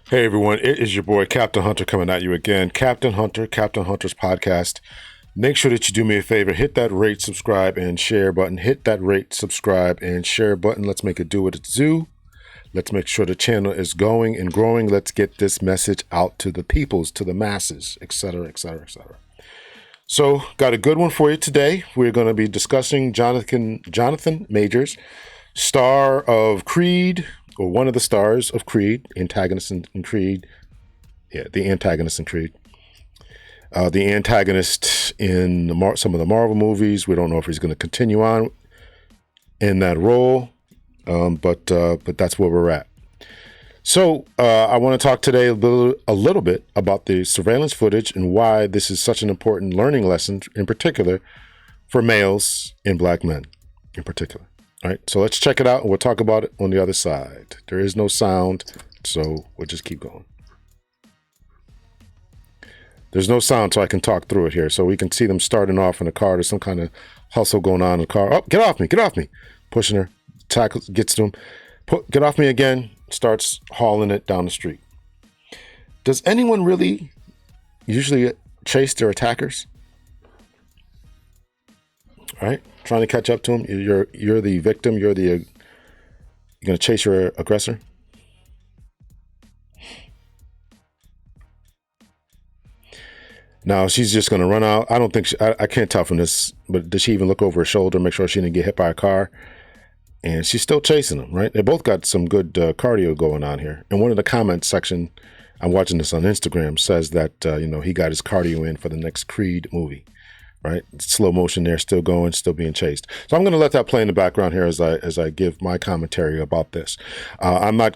Hey everyone, it is your boy Captain Hunter coming at you again. Captain Hunter, Captain Hunter's podcast. Make sure that you do me a favor, hit that rate, subscribe, and share button. Hit that rate, subscribe, and share button. Let's make it do what it's due. Let's make sure the channel is going and growing. Let's get this message out to the peoples, to the masses, etc., etc., etc. So, got a good one for you today. We're going to be discussing Jonathan Majors, star of Creed, or one of the stars of Creed, antagonist in Creed. Yeah, the antagonist in Creed. The antagonist in some of the Marvel movies. We don't know if he's going to continue on in that role, but that's where we're at. So I want to talk today a little bit about the surveillance footage and why this is such an important learning lesson, in particular, for males and black men in particular. All right, so let's check it out and we'll talk about it on the other side. There is no sound, so we'll just keep going. There's no sound, so I can talk through it here. So we can see them starting off in the car. There's some kind of hustle going on in the car. Oh, get off me, get off me. Pushing her, tackles, gets to him. Get off me again, starts hauling it down the street. Does anyone really usually chase their attackers? All right, trying to catch up to him. You're the victim. You're going to chase your aggressor. Now she's just going to run out. I don't think I can't tell from this, but did she even look over her shoulder, make sure she didn't get hit by a car? And she's still chasing him, right? They both got some good cardio going on here. And one of the comments section, I'm watching this on Instagram, says that he got his cardio in for the next Creed movie, right? Slow motion there, still going, still being chased. So I'm going to let that play in the background here as I give my commentary about this. I'm not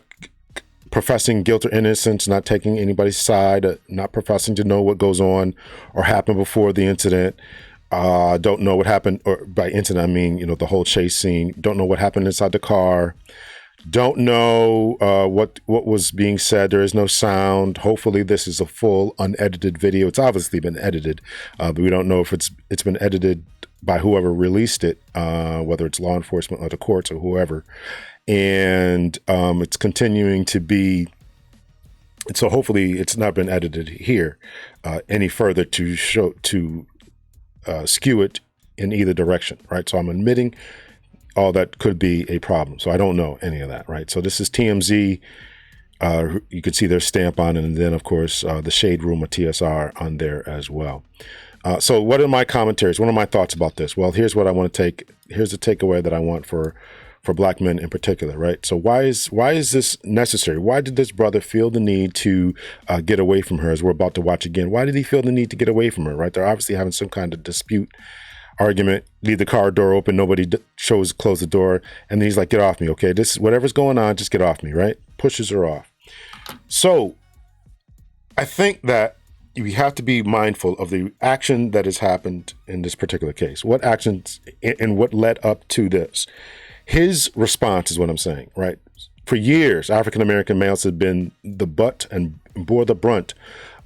professing guilt or innocence, not taking anybody's side, not professing to know what goes on or happened before the incident. Don't know what happened, or by incident, I mean, the whole chase scene. Don't know what happened inside the car. Don't know what was being said. There is no sound. Hopefully this is a full unedited video. It's obviously been edited, but we don't know if it's been edited by whoever released it, whether it's law enforcement or the courts or whoever. And it's continuing to be, so hopefully it's not been edited here any further to skew it in either direction, right? So I'm admitting all that could be a problem. So I don't know any of that, right? So this is TMZ. You can see their stamp on it, and then of course the Shade Room or TSR on there as well. So what are my commentaries? What are my thoughts about this? Well, here's what I want to take. Here's the takeaway that I want for black men in particular, right? So why is this necessary? Why did this brother feel the need to get away from her, as we're about to watch again? Why did he feel the need to get away from her, right? They're obviously having some kind of dispute, argument, leave the car door open, nobody chose close the door, and then he's like, get off me, okay? This, whatever's going on, just get off me, right? Pushes her off. So I think that we have to be mindful of the action that has happened in this particular case. What actions and what led up to this? His response is what I'm saying, right? For years, African-American males have been the butt and bore the brunt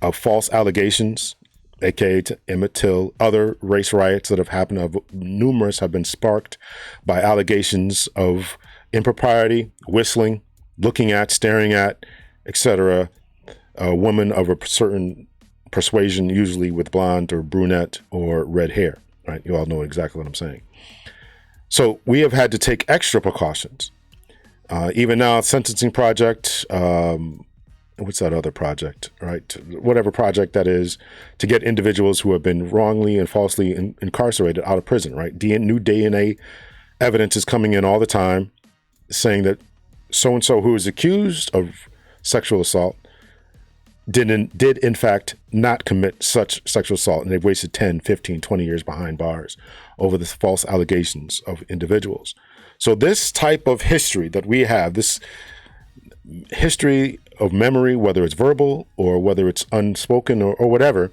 of false allegations, aka to Emmett Till, other race riots that have happened. Numerous have been sparked by allegations of impropriety, whistling, looking at, staring at, etc. A woman of a certain persuasion, usually with blonde or brunette or red hair, right? You all know exactly what I'm saying. So we have had to take extra precautions. Even now, Sentencing Project, what's that other project, right? Whatever project that is, to get individuals who have been wrongly and falsely incarcerated out of prison, right? New DNA evidence is coming in all the time saying that so-and-so who is accused of sexual assault did in fact not commit such sexual assault, and they've wasted 10, 15, 20 years behind bars over the false allegations of individuals. So this type of history that we have, this history of memory, whether it's verbal or whether it's unspoken or whatever,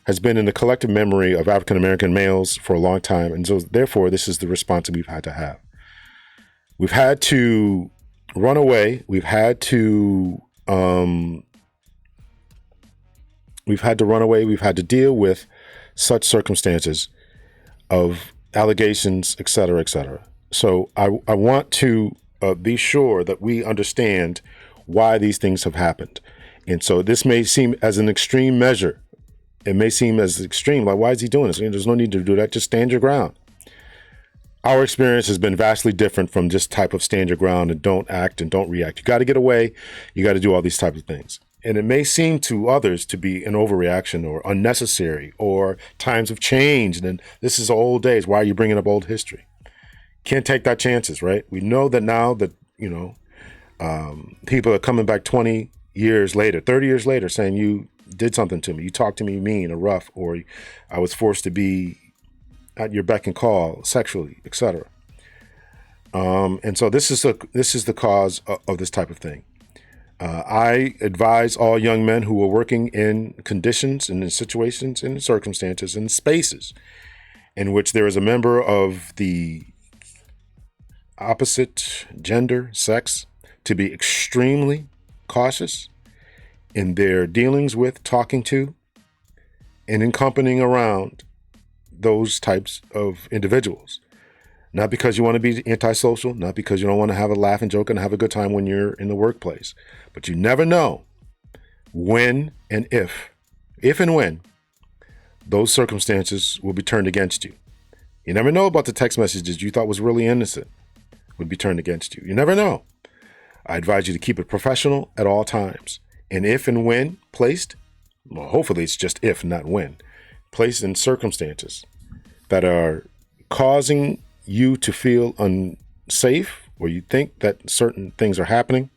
has been in the collective memory of African-American males for a long time. And so therefore, this is the response we've had to have. We've had to run away. We've had to deal with such circumstances of allegations, et cetera, et cetera. So I want to be sure that we understand why these things have happened. And so this may seem as an extreme measure. It may seem as extreme. Like, why is he doing this? There's no need to do that. Just stand your ground. Our experience has been vastly different from just type of stand your ground and don't act and don't react. You got to get away. You got to do all these types of things. And it may seem to others to be an overreaction or unnecessary or times have changed. And this is old days. Why are you bringing up old history? Can't take that chances, right? We know that now that, people are coming back 20 years later, 30 years later saying you did something to me. You talked to me mean or rough, or I was forced to be at your beck and call sexually, etc. And so this is the cause of this type of thing. I advise all young men who are working in conditions and in situations and in circumstances and spaces in which there is a member of the opposite gender, sex, to be extremely cautious in their dealings with, talking to, and accompanying around those types of individuals. Not because you want to be antisocial, not because you don't want to have a laugh and joke and have a good time when you're in the workplace, but you never know when and if and when those circumstances will be turned against you. You never know about the text messages you thought was really innocent would be turned against you. You never know. I advise you to keep it professional at all times. And if and when placed, well, hopefully it's just if, not when, placed in circumstances that are causing you to feel unsafe or you think that certain things are happening,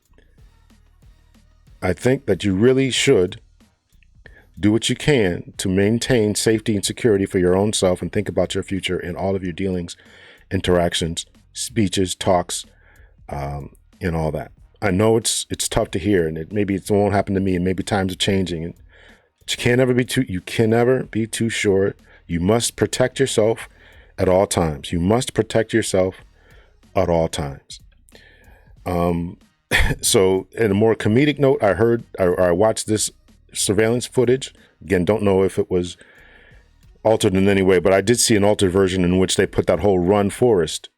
I think that you really should do what you can to maintain safety and security for your own self and think about your future in all of your dealings, interactions, speeches, talks, and all that. I know it's tough to hear, and maybe it won't happen to me, and maybe times are changing, and you can never be too sure. You must protect yourself at all times. You must protect yourself at all times. So, in a more comedic note, I watched this surveillance footage. Again, don't know if it was altered in any way, but I did see an altered version in which they put that whole run Forrest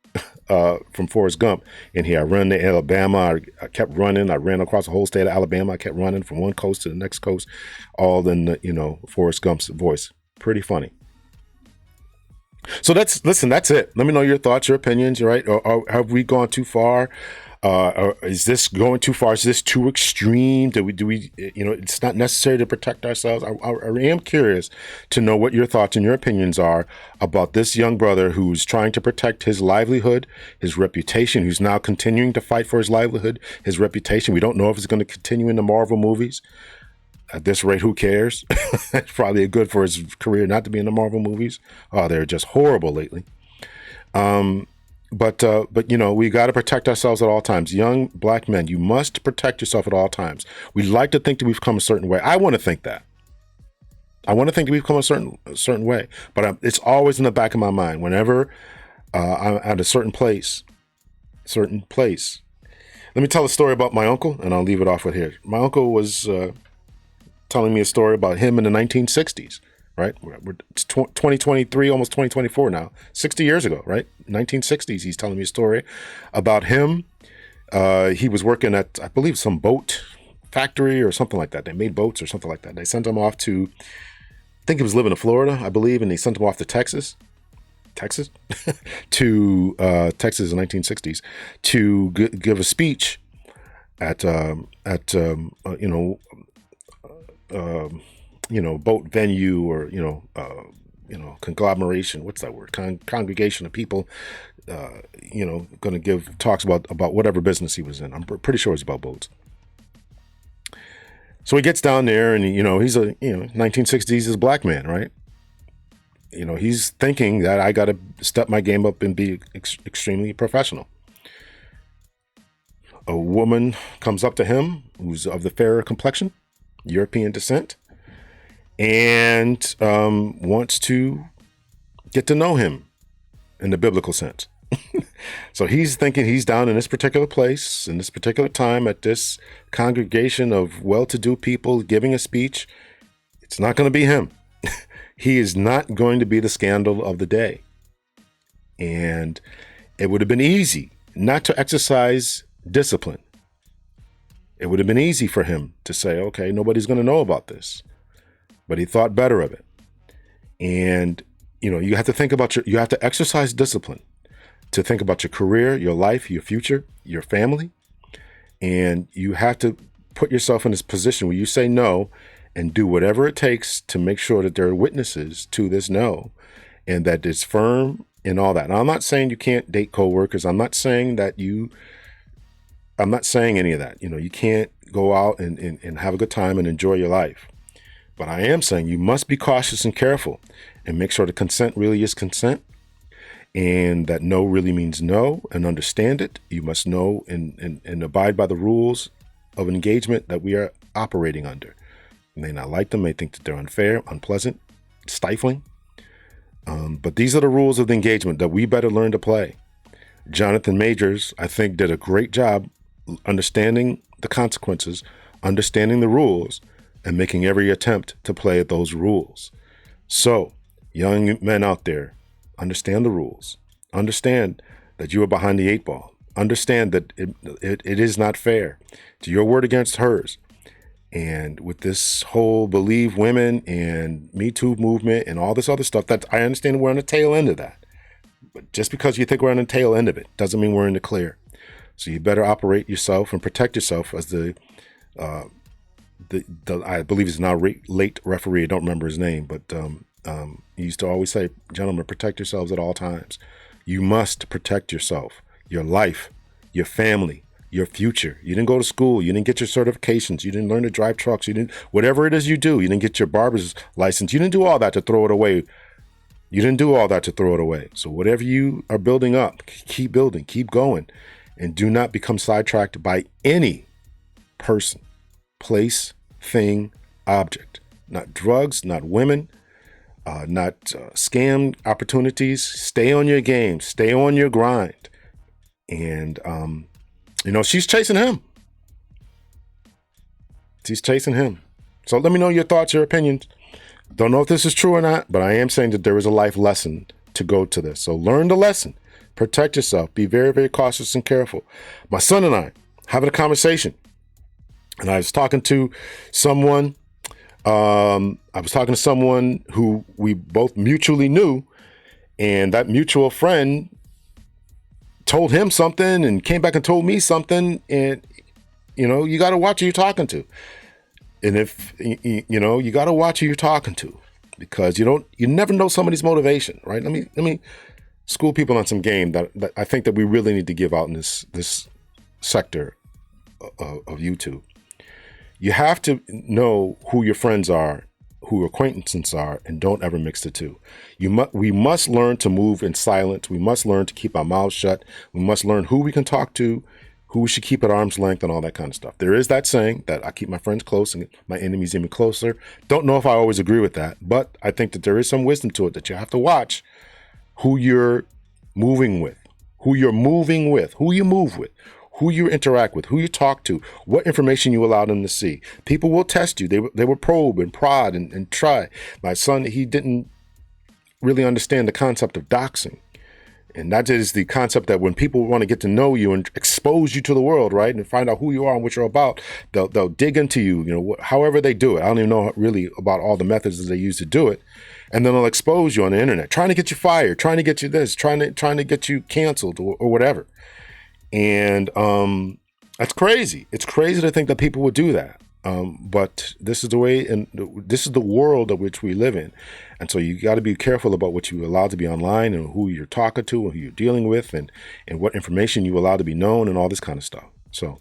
from Forrest Gump in here. I ran to Alabama. I kept running. I ran across the whole state of Alabama. I kept running from one coast to the next coast, all in Forrest Gump's voice. Pretty funny. So that's it. Let me know your thoughts, your opinions, right? Or have we gone too far? Or is this going too far? Is this too extreme? Do we, it's not necessary to protect ourselves. I am curious to know what your thoughts and your opinions are about this young brother who's trying to protect his livelihood, his reputation, who's now continuing to fight for his livelihood, his reputation. We don't know if it's going to continue in the Marvel movies. At this rate, who cares? It's probably good for his career not to be in the Marvel movies. Oh, they're just horrible lately. But we got to protect ourselves at all times. Young black men, you must protect yourself at all times. We like to think that we've come a certain way. I want to think that. I want to think that we've come a certain way. But it's always in the back of my mind. Whenever I'm at a certain place. Let me tell a story about my uncle, and I'll leave it off with here. My uncle was telling me a story about him in the 1960s. Right? It's 2023, almost 2024 now. 60 years ago, right? 1960s, he's telling me a story about him. He was working at, I believe, some boat factory or something like that. They made boats or something like that. They sent him off to, I think he was living in Florida, I believe, and they sent him off to Texas, to Texas in the 1960s, to give a speech at boat venue or, conglomeration. What's that word? Congregation of people, going to give talks about whatever business he was in. I'm pretty sure it's about boats. So he gets down there and, he's 1960s, he's a black man, right? He's thinking that I got to step my game up and be extremely professional. A woman comes up to him who's of the fairer complexion, European descent, and wants to get to know him in the biblical sense. So he's thinking he's down in this particular place, in this particular time, at this congregation of well-to-do people giving a speech. It's not going to be him. He is not going to be the scandal of the day. And it would have been easy not to exercise discipline It would have been easy for him to say, okay, nobody's going to know about this. But he thought better of it. And, you have to think about you have to exercise discipline to think about your career, your life, your future, your family. And you have to put yourself in this position where you say no and do whatever it takes to make sure that there are witnesses to this no and that it's firm and all that. Now, I'm not saying you can't date coworkers. I'm not saying any of that. You can't go out and have a good time and enjoy your life. But I am saying you must be cautious and careful and make sure the consent really is consent and that no really means no, and understand it. You must know and abide by the rules of engagement that we are operating under. You may not like them, may think that they're unfair, unpleasant, stifling. But these are the rules of the engagement that we better learn to play. Jonathan Majors, I think, did a great job understanding the consequences, understanding the rules, and making every attempt to play those rules. So, young men out there, understand the rules. Understand that you are behind the eight ball. Understand that it is not fair. It's your word against hers. And with this whole Believe Women and Me Too movement and all this other stuff, that I understand we're on the tail end of that. But just because you think we're on the tail end of it doesn't mean we're in the clear. So you better operate yourself and protect yourself as the I believe he's now late referee. I don't remember his name, but he used to always say, gentlemen, protect yourselves at all times. You must protect yourself, your life, your family, your future. You didn't go to school. You didn't get your certifications. You didn't learn to drive trucks. You didn't, whatever it is you do, you didn't get your barber's license. You didn't do all that to throw it away. So whatever you are building up, keep building, keep going, and do not become sidetracked by any person, place, thing, object. Not drugs, not women, not scam opportunities. Stay on your game. Stay on your grind. And, she's chasing him. So let me know your thoughts, your opinions. Don't know if this is true or not, but I am saying that there is a life lesson to go to this. So learn the lesson. Protect yourself. Be very, very cautious and careful. My son and I having a conversation. And I was talking to someone, who we both mutually knew, and that mutual friend told him something and came back and told me something. And, you got to watch who you're talking to. And if, you got to watch who you're talking to, because you never know somebody's motivation, right? Let me school people on some game that I think that we really need to give out in this sector of YouTube. You have to know who your friends are, who your acquaintances are, and don't ever mix the two. We must learn to move in silence. We must learn to keep our mouths shut. We must learn who we can talk to, who we should keep at arm's length, and all that kind of stuff. There is that saying that I keep my friends close and my enemies even closer. Don't know if I always agree with that, but I think that there is some wisdom to it, that you have to watch who you're moving with, who you move with, who you interact with, who you talk to, what information you allow them to see. People will test you. They will probe and prod and try. My son, he didn't really understand the concept of doxing. And that is the concept that when people want to get to know you and expose you to the world, right, and find out who you are and what you're about, they'll dig into you, however they do it. I don't even know really about all the methods that they use to do it. And then they'll expose you on the internet, trying to get you fired, trying to get you this, trying to get you canceled or whatever. And that's crazy. It's crazy to think that people would do that. But this is the way, and this is the world of which we live in. And so you got to be careful about what you allow to be online and who you're talking to and who you're dealing with and what information you allow to be known and all this kind of stuff. So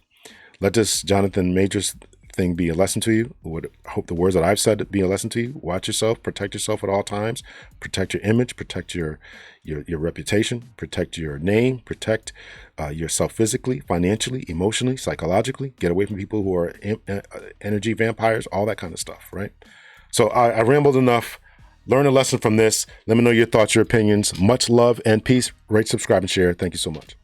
let this Jonathan Majors thing be a lesson to you. I hope the words that I've said be a lesson to you. Watch yourself, protect yourself at all times, protect your image, protect your reputation, protect your name, protect yourself physically, financially, emotionally, psychologically. Get away from people who are energy vampires, all that kind of stuff, right? So I rambled enough. Learn a lesson from this. Let me know your thoughts, your opinions. Much love and peace. Rate, subscribe, and share. Thank you so much.